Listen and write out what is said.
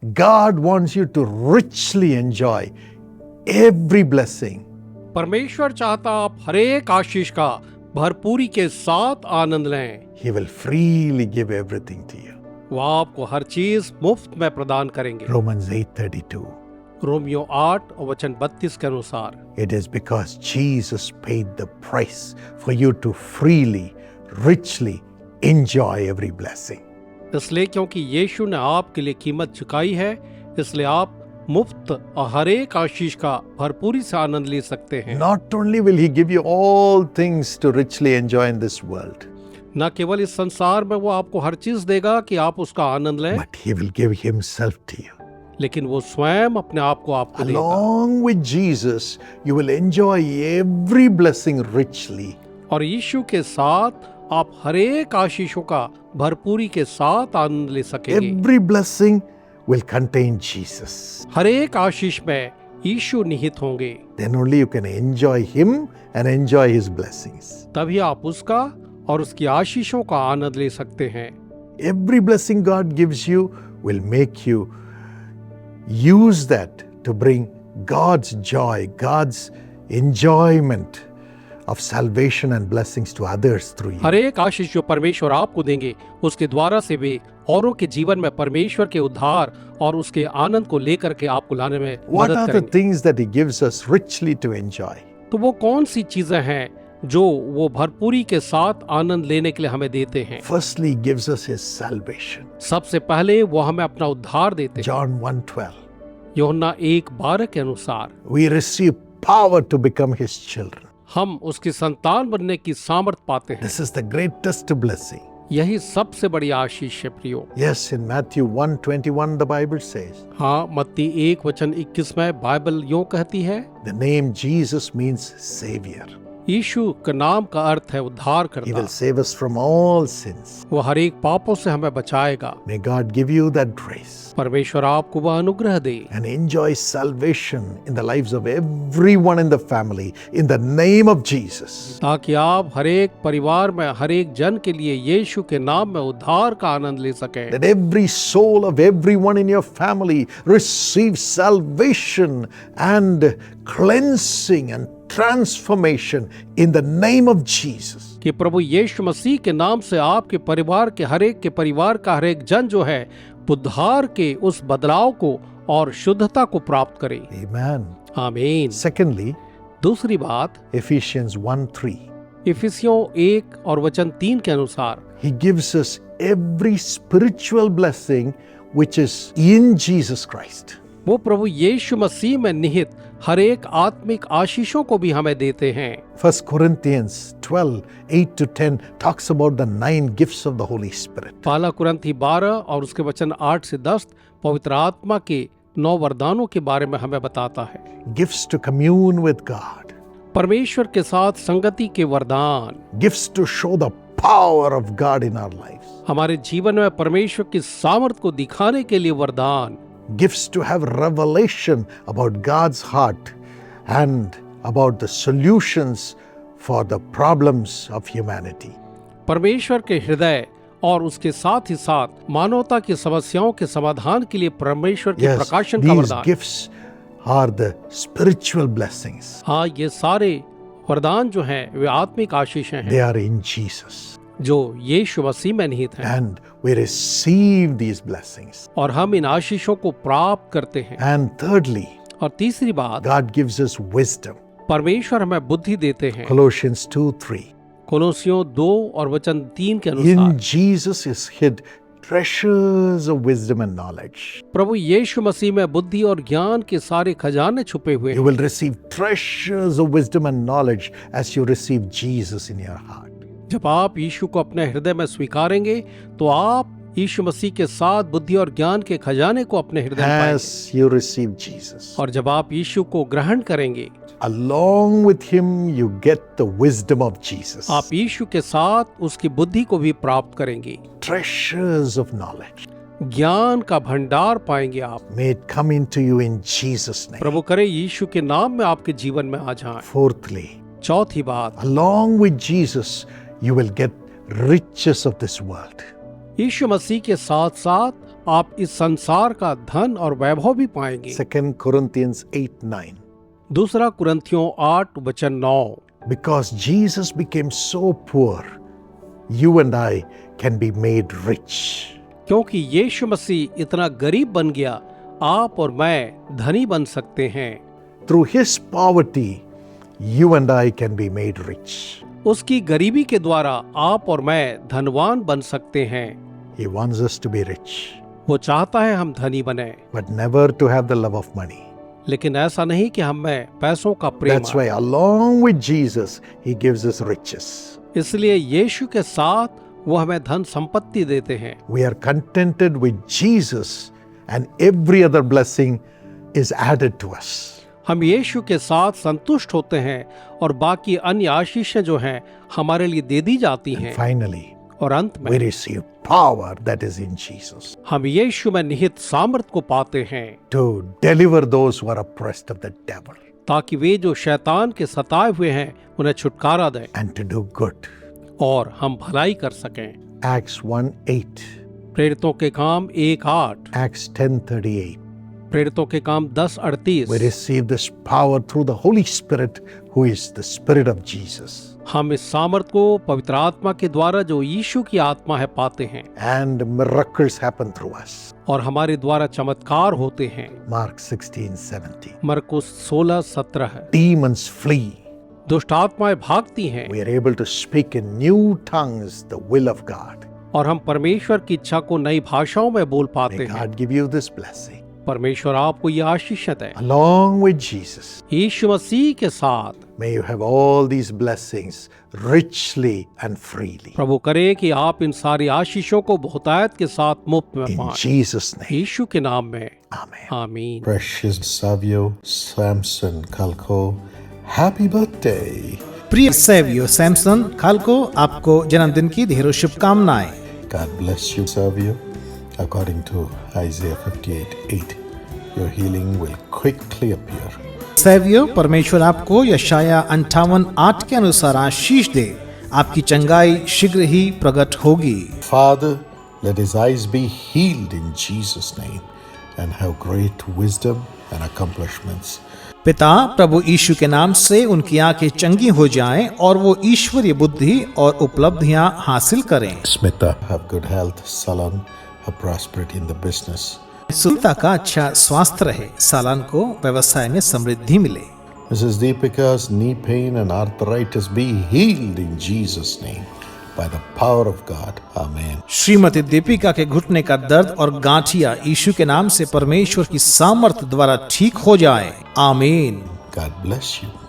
God wants you to richly enjoy every blessing. परमेश्वर चाहता आप हर एक आशीष का भरपूरी के साथ आनंद लें। He will freely give everything to you. वो आपको हर चीज मुफ्त में प्रदान करेंगे। Romans 8:32. रोमियो 8 और वचन 32 के अनुसार It is because Jesus paid the price for you to freely, richly enjoy every blessing. इसलिए क्योंकि यीशु ने आपके लिए कीमत चुकाई है, इसलिए आप मुफ्त और हर एक आशीष का भरपूरी से आनंद ले सकते हैं। Not only will He give you all things to richly enjoy in this world, न केवल इस संसार में वो आपको हर चीज देगा कि आप उसका आनंद लें, but He will give Himself to you. लेकिन वो स्वयं अपने आप को आपको देगा। Along with Jesus, you will enjoy every blessing richly. और यीशु के साथ आप हर एक आशीषों का भरपूरी के साथ आनंद ले सकेंगे। Every blessing will contain Jesus. हर एक आशीष में यीशु निहित होंगे। Then only you can enjoy Him and enjoy His blessings. तभी आप उसका और उसकी आशीषों का आनंद ले सकते हैं। Every blessing God gives you will make you use that to bring God's joy, God's enjoyment of salvation and blessings to others through you. हर एक आशीष जो परमेश्वर आपको देंगे, उसके द्वारा से वे औरों के जीवन में परमेश्वर के उद्धार और उसके आनंद को लेकर के आपको लाने में What मदद are the करेंगे। things that He gives us richly to enjoy? तो वो कौन सी चीजें हैं जो वो भरपूरी के साथ आनंद लेने के लिए हमें देते हैं? Firstly, He gives us His salvation. सबसे पहले वो हमें अपना उद्धार देते हैं। John 1:12. यूहन्ना 1:12 के अनुसार We receive power to become His children. हम उसकी संतान बनने की सामर्थ पाते हैं। This is the greatest blessing. यही सबसे बड़ी आशीष है प्रियो। Yes, in Matthew 1:21 the Bible says, हाँ, मत्ती 1 वचन 21 में बाइबल यूं कहती है, the name Jesus means Savior. यीशु का नाम का अर्थ है उद्धार He करना। will save us from all sins. वो हर एक पापों से हमें बचाएगा। May God give you that grace परमेश्वर आपको वह अनुग्रह दे and enjoy salvation in the lives of everyone in the family in the name of Jesus. ताकि आप हर एक परिवार में हर एक जन के लिए यीशु के नाम में उद्धार का आनंद ले सकें। That every soul of everyone in your family receive salvation and cleansing and transformation in the name of Jesus. कि प्रभु यीशु मसीह के नाम से आपके परिवार के हर एक के परिवार का हर एक जन जो है उद्धार के उस बदलाव को और शुद्धता को प्राप्त करे। Amen. आमीन। Secondly, दूसरी बात, Ephesians 1:3. इफिसियों 1 और वचन 3 के अनुसार He gives us every spiritual blessing which is in Jesus Christ. वो प्रभु यीशु मसीह में निहित हर एक आत्मिक आशीषों को भी हमें देते हैं। 1 Corinthians 12:8-10 talks about the 9 gifts of the Holy Spirit. पहला कुरिन्थी 12 और उसके वचन 8 से 10 पवित्र आत्मा के 9 वरदानों के बारे में हमें बताता है। Gifts to commune with God. परमेश्वर के साथ संगति के वरदान, Gifts to show the power of God in our lives. हमारे जीवन में परमेश्वर की सामर्थ को दिखाने के लिए वरदान, Gifts to have revelation about God's heart and about the solutions for the problems of humanity. परमेश्वर के हृदय और उसके साथ ही साथ मानवता की समस्याओं के समाधान के लिए परमेश्वर के Yes, प्रकाशन का these वरदान। gifts are the spiritual blessings. हाँ, ये सारे वरदान जो हैं वे आत्मिक आशीषें हैं They are in Jesus. जो यीशु मसीह में निहित हैं, And we receive these blessings. और हम इन आशीषों को प्राप्त करते हैं। And thirdly, और तीसरी बात, God gives us wisdom. परमेश्वर हमें बुद्धि देते हैं। Colossians 2:3. कोलोसियों 2 और वचन 3 के In अनुसार Jesus is hid treasures of wisdom and knowledge. प्रभु यीशु मसीह में बुद्धि और ज्ञान के सारे खजाने छुपे हुए You हैं। will receive treasures of wisdom and knowledge as you receive Jesus in your heart. जब आप यीशु को अपने हृदय में स्वीकारेंगे तो आप यीशु मसीह के साथ बुद्धि और ज्ञान के खजाने को अपने हृदय में पाएंगे। As you receive Jesus, और जब आप यीशु को ग्रहण करेंगे, along with Him you get the wisdom of Jesus. आप यीशु के साथ उसकी बुद्धि को भी प्राप्त करेंगे। Treasures of knowledge. ज्ञान का भंडार पाएंगे आप। May it come into you in Jesus' name. प्रभु करे यीशु के नाम में आपके जीवन में आ जाए। Fourthly, चौथी बात, along with Jesus you will get riches of this world. यीशु मसीह के साथ साथ आप इस संसार का धन और वैभव भी पाएंगे। 2 Corinthians 8:9. दूसरा कुरिन्थियों 8:9। Because Jesus became so poor, you and I can be made rich. क्योंकि यीशु मसीह इतना गरीब बन गया, आप और मैं धनी बन सकते हैं। Through his poverty, you and I can be made rich. उसकी गरीबी के द्वारा आप और मैं धनवान बन सकते हैं। He wants us to be rich, वो चाहता है हम धनी बने, but never to have the love of money. लेकिन ऐसा नहीं कि हम में पैसों का प्रेम That's why along with Jesus, he gives us riches. इसलिए यीशु के साथ वो हमें धन संपत्ति देते हैं। We are contented with Jesus and every other blessing is added to us. हम यीशु के साथ संतुष्ट होते हैं और बाकी अन्य आशीषें जो हैं हमारे लिए दे दी जाती हैं। Finally, और अंत में we receive power that is in Jesus हम यीशु में निहित सामर्थ को पाते हैं to deliver those who are oppressed of the devil ताकि वे जो शैतान के सताए हुए हैं उन्हें छुटकारा दें and to do good. और हम भलाई कर सकें। Acts 1:8, प्रेरितों के काम 1:8, Acts 10:38. प्रेरितों के काम 10:38। We receive this power through the Holy Spirit, who is the Spirit of Jesus. हम इस सामर्थ को पवित्र आत्मा के द्वारा जो यीशु की आत्मा है पाते हैं And miracles happen through us. और हमारे द्वारा चमत्कार होते हैं। Mark 16:17. मरकुस 16:17। Demons flee. दुष्ट आत्माएं भागती हैं We are able to speak in new tongues the will of God. और हम परमेश्वर की इच्छा को नई भाषाओं में बोल पाते May हैं। God give you this blessing. परमेश्वर आपको ये आशीष दें। Along with Jesus, यीशु मसीह के साथ may you have all these blessings richly and freely. प्रभु करे कि आप इन सारी आशीषों को बहुतायत के साथ मुफ्त में In पाएं। Jesus' name. यीशु के नाम में Amen. आमीन। Precious Savio Samson Kalko, happy birthday. प्रिय सैवियो सैमसन खालको, आपको जन्मदिन की ढेरों शुभकामनाएं। God bless you, Savio. According to Isaiah 58:8, your healing will quickly appear. Savio, परमेश्वर आपको यशाया 58:8 के अनुसार आशीष दे, आपकी चंगाई शीघ्र ही प्रकट होगी। Father, let his eyes be healed in Jesus' name and have great wisdom and accomplishments. पिता, प्रभु यीशु के नाम से उनकी आंखें चंगी हो जाएं और वो ईश्वरीय बुद्धि और उपलब्धियां हासिल करें। Smita, have good health. Salan, have prosperity in the business. Sunita का अच्छा स्वास्थ्य रहे, सालान को व्यवसाय में समृद्धि मिले। Mrs. Deepika's knee pain and arthritis be healed in Jesus' name by the power of God. Amen. Shrimati Deepika के घुटने का दर्द और गांठिया यीशु के नाम से परमेश्वर की सामर्थ द्वारा ठीक हो जाए। आमीन। God bless you.